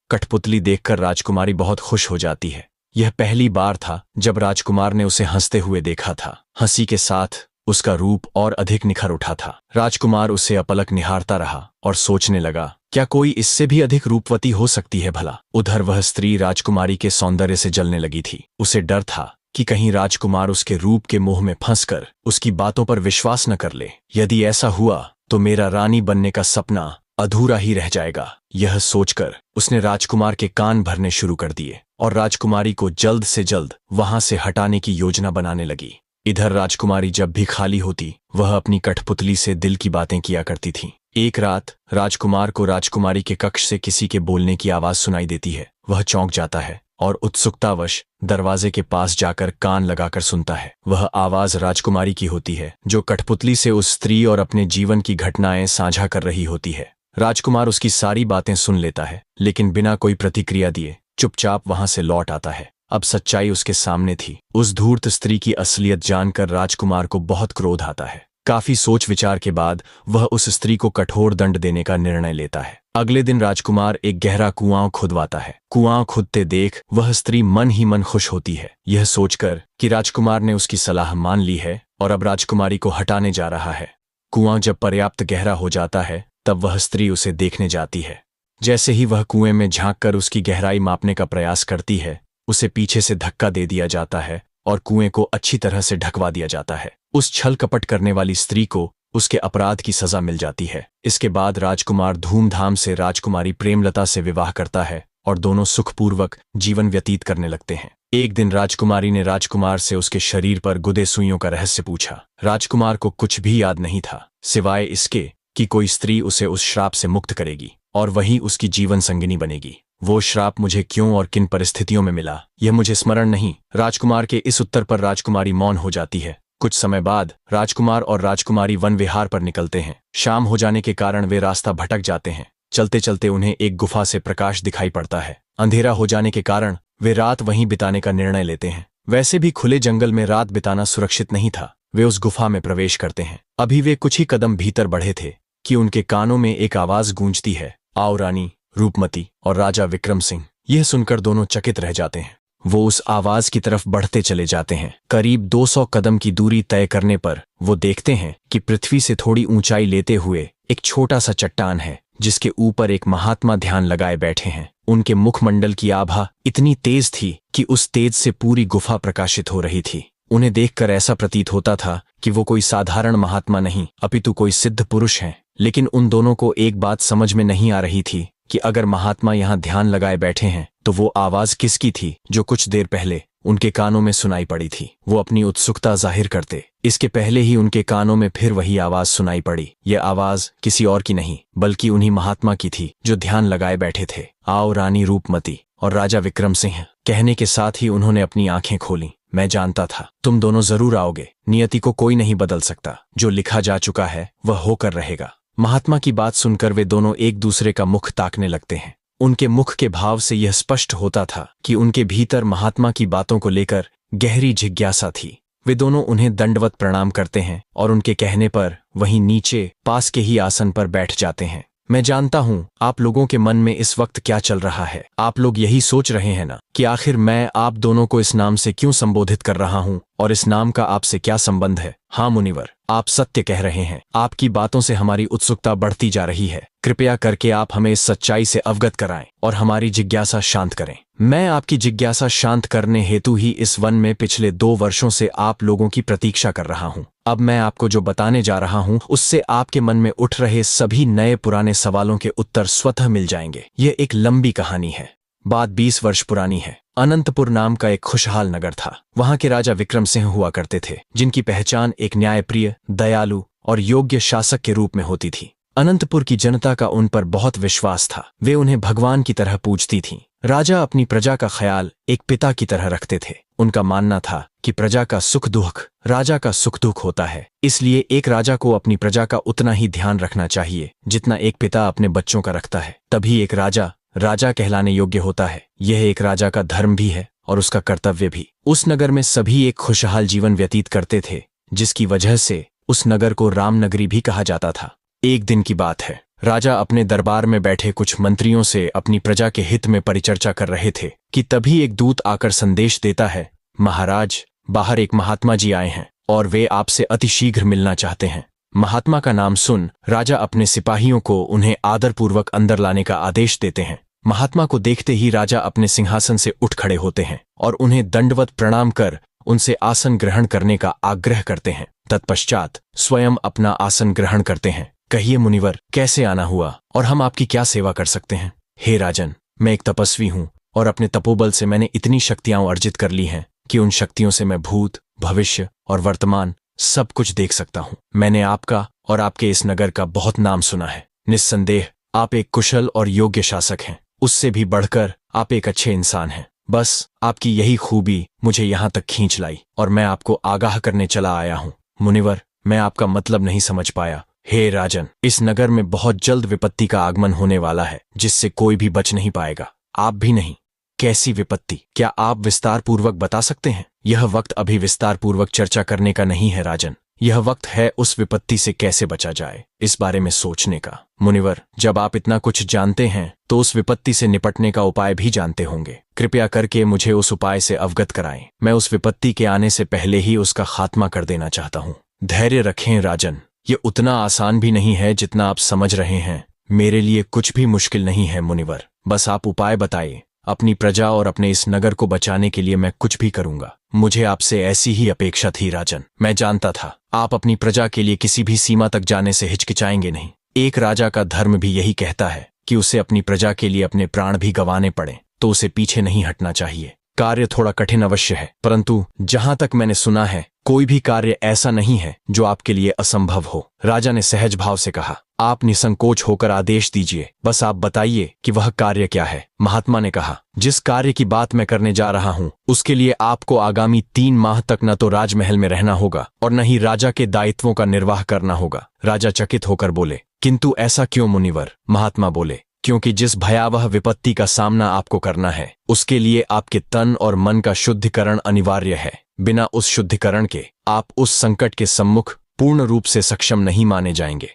कठपुतली देखकर राजकुमारी बहुत खुश हो जाती है। यह पहली बार था जब राजकुमार ने उसे हंसते हुए देखा था। हंसी के साथ उसका रूप और अधिक निखर उठा था। राजकुमार उसे अपलक निहारता रहा और सोचने लगा, क्या कोई इससे भी अधिक रूपवती हो सकती है भला। उधर वह स्त्री राजकुमारी के सौंदर्य से जलने लगी थी। उसे डर था कि कहीं राजकुमार उसके रूप के मोह में फंसकर उसकी बातों पर विश्वास न कर ले। यदि ऐसा हुआ तो मेरा रानी बनने का सपना अधूरा ही रह जाएगा। यह सोचकर उसने राजकुमार के कान भरने शुरू कर दिए और राजकुमारी को जल्द से जल्द वहां से हटाने की योजना बनाने लगी। इधर राजकुमारी जब भी खाली होती वह अपनी कठपुतली से दिल की बातें किया करती थी। एक रात राजकुमार को राजकुमारी के कक्ष से किसी के बोलने की आवाज सुनाई देती है। वह चौंक जाता है और उत्सुकतावश दरवाजे के पास जाकर कान लगाकर सुनता है। वह आवाज राजकुमारी की होती है जो कठपुतली से उस स्त्री और अपने जीवन की घटनाएं साझा कर रही होती है। राजकुमार उसकी सारी बातें सुन लेता है लेकिन बिना कोई प्रतिक्रिया दिए चुपचाप वहां से लौट आता है। अब सच्चाई उसके सामने थी। उस धूर्त स्त्री की असलियत जानकर राजकुमार को बहुत क्रोध आता है। काफी सोच विचार के बाद वह उस स्त्री को कठोर दंड देने का निर्णय लेता है। अगले दिन राजकुमार एक गहरा कुआं खुदवाता है। कुआं खुदते देख वह स्त्री मन ही मन खुश होती है, यह सोचकर कि राजकुमार ने उसकी सलाह मान ली है और अब राजकुमारी को हटाने जा रहा है। कुआं जब पर्याप्त गहरा हो जाता है तब वह स्त्री उसे देखने जाती है। जैसे ही वह कुएं में झांककर उसकी गहराई मापने का प्रयास करती है, उसे पीछे से धक्का दे दिया जाता है और कुएं को अच्छी तरह से ढकवा दिया जाता है। उस छल कपट करने वाली स्त्री को उसके अपराध की सजा मिल जाती है। इसके बाद राजकुमार धूमधाम से राजकुमारी प्रेमलता से विवाह करता है और दोनों सुखपूर्वक जीवन व्यतीत करने लगते हैं। एक दिन राजकुमारी ने राजकुमार से उसके शरीर पर गुदे सुइयों का रहस्य पूछा। राजकुमार को कुछ भी याद नहीं था सिवाय इसके कि कोई स्त्री उसे उस श्राप से मुक्त करेगी और वही उसकी जीवन संगिनी बनेगी। वो श्राप मुझे क्यों और किन परिस्थितियों में मिला यह मुझे स्मरण नहीं। राजकुमार के इस उत्तर पर राजकुमारी मौन हो जाती है। कुछ समय बाद राजकुमार और राजकुमारी वन विहार पर निकलते हैं। शाम हो जाने के कारण वे रास्ता भटक जाते हैं। चलते चलते उन्हें एक गुफा से प्रकाश दिखाई पड़ता है। अंधेरा हो जाने के कारण वे रात वहीं बिताने का निर्णय लेते हैं। वैसे भी खुले जंगल में रात बिताना सुरक्षित नहीं था। वे उस गुफा में प्रवेश करते हैं। अभी वे कुछ ही कदम भीतर बढ़े थे कि उनके कानों में एक आवाज गूंजती है, आओ रानी, रूपमती और राजा विक्रम सिंह। यह सुनकर दोनों चकित रह जाते हैं। वो उस आवाज की तरफ बढ़ते चले जाते हैं। करीब 200 कदम की दूरी तय करने पर वो देखते हैं कि पृथ्वी से थोड़ी ऊंचाई लेते हुए एक छोटा सा चट्टान है जिसके ऊपर एक महात्मा ध्यान लगाए बैठे हैं। उनके मुखमंडल की आभा इतनी तेज थी कि उस तेज से पूरी गुफा प्रकाशित हो रही थी। उन्हें देखकर ऐसा प्रतीत होता था कि वो कोई साधारण महात्मा नहीं अपितु कोई सिद्ध पुरुष हैं। लेकिन उन दोनों को एक बात समझ में नहीं आ रही थी कि अगर महात्मा यहाँ ध्यान लगाए बैठे हैं तो वो आवाज किसकी थी जो कुछ देर पहले उनके कानों में सुनाई पड़ी थी। वो अपनी उत्सुकता जाहिर करते इसके पहले ही उनके कानों में फिर वही आवाज सुनाई पड़ी। यह आवाज किसी और की नहीं बल्कि उन्हीं महात्मा की थी जो ध्यान लगाए बैठे थे। आओ रानी रूपमती और राजा विक्रम सिंह कहने के साथ ही उन्होंने अपनी आंखें खोली। मैं जानता था तुम दोनों जरूर आओगे। नियति को कोई नहीं बदल सकता। जो लिखा जा चुका है वह होकर रहेगा। महात्मा की बात सुनकर वे दोनों एक दूसरे का मुख ताकने लगते हैं। उनके मुख के भाव से यह स्पष्ट होता था कि उनके भीतर महात्मा की बातों को लेकर गहरी जिज्ञासा थी। वे दोनों उन्हें दंडवत प्रणाम करते हैं और उनके कहने पर वहीं नीचे पास के ही आसन पर बैठ जाते हैं। मैं जानता हूं आप लोगों के मन में इस वक्त क्या चल रहा है। आप लोग यही सोच रहे हैं ना कि आखिर मैं आप दोनों को इस नाम से क्यों संबोधित कर रहा हूं और इस नाम का आपसे क्या संबंध है। हाँ मुनिवर, आप सत्य कह रहे हैं। आपकी बातों से हमारी उत्सुकता बढ़ती जा रही है। कृपया करके आप हमें इस सच्चाई से अवगत कराएं और हमारी जिज्ञासा शांत करें। मैं आपकी जिज्ञासा शांत करने हेतु ही इस वन में पिछले 2 वर्षों से आप लोगों की प्रतीक्षा कर रहा हूं। अब मैं आपको जो बताने जा रहा हूं उससे आपके मन में उठ रहे सभी नए पुराने सवालों के उत्तर स्वतः मिल जाएंगे। यह एक लंबी कहानी है। बात 20 वर्ष पुरानी है। अनंतपुर नाम का एक खुशहाल नगर था। वहां के राजा विक्रम सिंह हुआ करते थे जिनकी पहचान एक न्यायप्रिय, दयालु और योग्य शासक के रूप में होती थी। अनंतपुर की जनता का उन पर बहुत विश्वास था। वे उन्हें भगवान की तरह पूजती थीं। राजा अपनी प्रजा का ख्याल एक पिता की तरह रखते थे। उनका मानना था कि प्रजा का सुख दुख राजा का सुख दुख होता है। इसलिए एक राजा को अपनी प्रजा का उतना ही ध्यान रखना चाहिए जितना एक पिता अपने बच्चों का रखता है। तभी एक राजा राजा कहलाने योग्य होता है। यह एक राजा का धर्म भी है और उसका कर्तव्य भी। उस नगर में सभी एक खुशहाल जीवन व्यतीत करते थे जिसकी वजह से उस नगर को रामनगरी भी कहा जाता था। एक दिन की बात है। राजा अपने दरबार में बैठे कुछ मंत्रियों से अपनी प्रजा के हित में परिचर्चा कर रहे थे कि तभी एक दूत आकर संदेश देता है, महाराज, बाहर एक महात्मा जी आए हैं और वे आपसे अतिशीघ्र मिलना चाहते हैं। महात्मा का नाम सुन राजा अपने सिपाहियों को उन्हें आदरपूर्वक अंदर लाने का आदेश देते हैं। महात्मा को देखते ही राजा अपने सिंहासन से उठ खड़े होते हैं और उन्हें दंडवत प्रणाम कर उनसे आसन ग्रहण करने का आग्रह करते हैं। तत्पश्चात स्वयं अपना आसन ग्रहण करते हैं। कहिए मुनिवर, कैसे आना हुआ और हम आपकी क्या सेवा कर सकते हैं? हे राजन, मैं एक तपस्वी हूँ और अपने तपोबल से मैंने इतनी शक्तियां अर्जित कर ली हैं कि उन शक्तियों से मैं भूत, भविष्य और वर्तमान सब कुछ देख सकता हूँ। मैंने आपका और आपके इस नगर का बहुत नाम सुना है। निस्संदेह आप एक कुशल और योग्य शासक हैं। उससे भी बढ़कर आप एक अच्छे इंसान हैं। बस आपकी यही खूबी मुझे यहाँ तक खींच लाई और मैं आपको आगाह करने चला आया हूँ। मुनिवर, मैं आपका मतलब नहीं समझ पाया। हे राजन, इस नगर में बहुत जल्द विपत्ति का आगमन होने वाला है जिससे कोई भी बच नहीं पाएगा, आप भी नहीं। कैसी विपत्ति? क्या आप विस्तार पूर्वक बता सकते हैं? यह वक्त अभी विस्तार पूर्वक चर्चा करने का नहीं है राजन। यह वक्त है उस विपत्ति से कैसे बचा जाए इस बारे में सोचने का। मुनिवर, जब आप इतना कुछ जानते हैं तो उस विपत्ति से निपटने का उपाय भी जानते होंगे। कृपया करके मुझे उस उपाय से अवगत कराएं। मैं उस विपत्ति के आने से पहले ही उसका खात्मा कर देना चाहता हूँ। धैर्य रखें राजन, ये उतना आसान भी नहीं है जितना आप समझ रहे हैं। मेरे लिए कुछ भी मुश्किल नहीं है मुनिवर, बस आप उपाय बताइए। अपनी प्रजा और अपने इस नगर को बचाने के लिए मैं कुछ भी करूंगा। मुझे आपसे ऐसी ही अपेक्षा थी राजन। मैं जानता था आप अपनी प्रजा के लिए किसी भी सीमा तक जाने से हिचकिचाएंगे नहीं। एक राजा का धर्म भी यही कहता है कि उसे अपनी प्रजा के लिए अपने प्राण भी गंवाने पड़े तो उसे पीछे नहीं हटना चाहिए। कार्य थोड़ा कठिन अवश्य है, परंतु जहां तक मैंने सुना है कोई भी कार्य ऐसा नहीं है जो आपके लिए असंभव हो। राजा ने सहज भाव से कहा, आप निसंकोच होकर आदेश दीजिए, बस आप बताइए कि वह कार्य क्या है। महात्मा ने कहा, जिस कार्य की बात मैं करने जा रहा हूँ उसके लिए आपको आगामी 3 माह तक न तो राजमहल में रहना होगा और न ही राजा के दायित्वों का निर्वाह करना होगा। राजा चकित होकर बोले, किंतु ऐसा क्यों मुनिवर? महात्मा बोले, क्योंकि जिस भयावह विपत्ति का सामना आपको करना है उसके लिए आपके तन और मन का शुद्धिकरण अनिवार्य है। बिना उस शुद्धिकरण के आप उस संकट के सम्मुख पूर्ण रूप से सक्षम नहीं माने जाएंगे।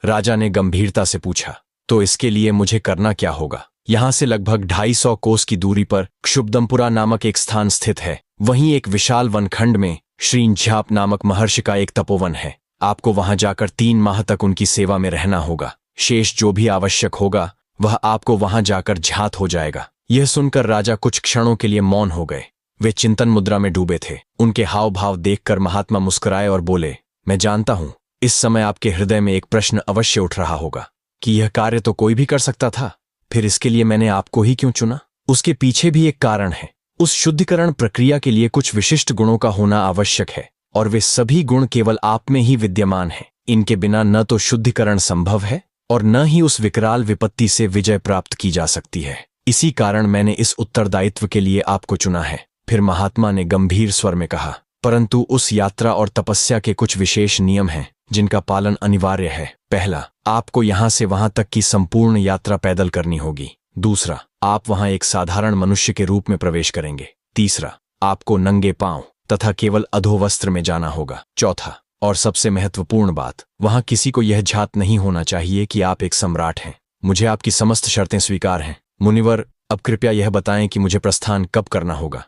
राजा ने गंभीरता से पूछा, तो इसके लिए मुझे करना क्या होगा? यहाँ से लगभग 250 कोस की दूरी पर क्षुब्दमपुरा नामक एक स्थान स्थित है। वहीं एक विशाल वनखंड में श्रींझाप नामक महर्षि का एक तपोवन है। आपको वहां जाकर 3 माह तक उनकी सेवा में रहना होगा। शेष जो भी आवश्यक होगा वह आपको वहां जाकर ज्ञात हो जाएगा। यह सुनकर राजा कुछ क्षणों के लिए मौन हो गए। वे चिंतन मुद्रा में डूबे थे। उनके हाव भाव देखकर महात्मा मुस्कुराए और बोले, मैं जानता हूं इस समय आपके हृदय में एक प्रश्न अवश्य उठ रहा होगा कि यह कार्य तो कोई भी कर सकता था, फिर इसके लिए मैंने आपको ही क्यों चुना? उसके पीछे भी एक कारण है। उस शुद्धिकरण प्रक्रिया के लिए कुछ विशिष्ट गुणों का होना आवश्यक है और वे सभी गुण केवल आप में ही विद्यमान हैं। इनके बिना न तो शुद्धिकरण संभव है और न ही उस विकराल विपत्ति से विजय प्राप्त की जा सकती है। इसी कारण मैंने इस उत्तरदायित्व के लिए आपको चुना है। फिर महात्मा ने गंभीर स्वर में कहा, परंतु उस यात्रा और तपस्या के कुछ विशेष नियम हैं जिनका पालन अनिवार्य है। पहला, आपको यहां से वहां तक की संपूर्ण यात्रा पैदल करनी होगी। दूसरा, आप वहां एक साधारण मनुष्य के रूप में प्रवेश करेंगे। तीसरा, आपको नंगे पांव तथा केवल अधोवस्त्र में जाना होगा। चौथा और सबसे महत्वपूर्ण बात, वहां किसी को यह ज्ञात नहीं होना चाहिए कि आप एक सम्राट हैं। मुझे आपकी समस्त शर्तें स्वीकार हैं। मुनिवर, अब कृपया यह बताएं कि मुझे प्रस्थान कब करना होगा।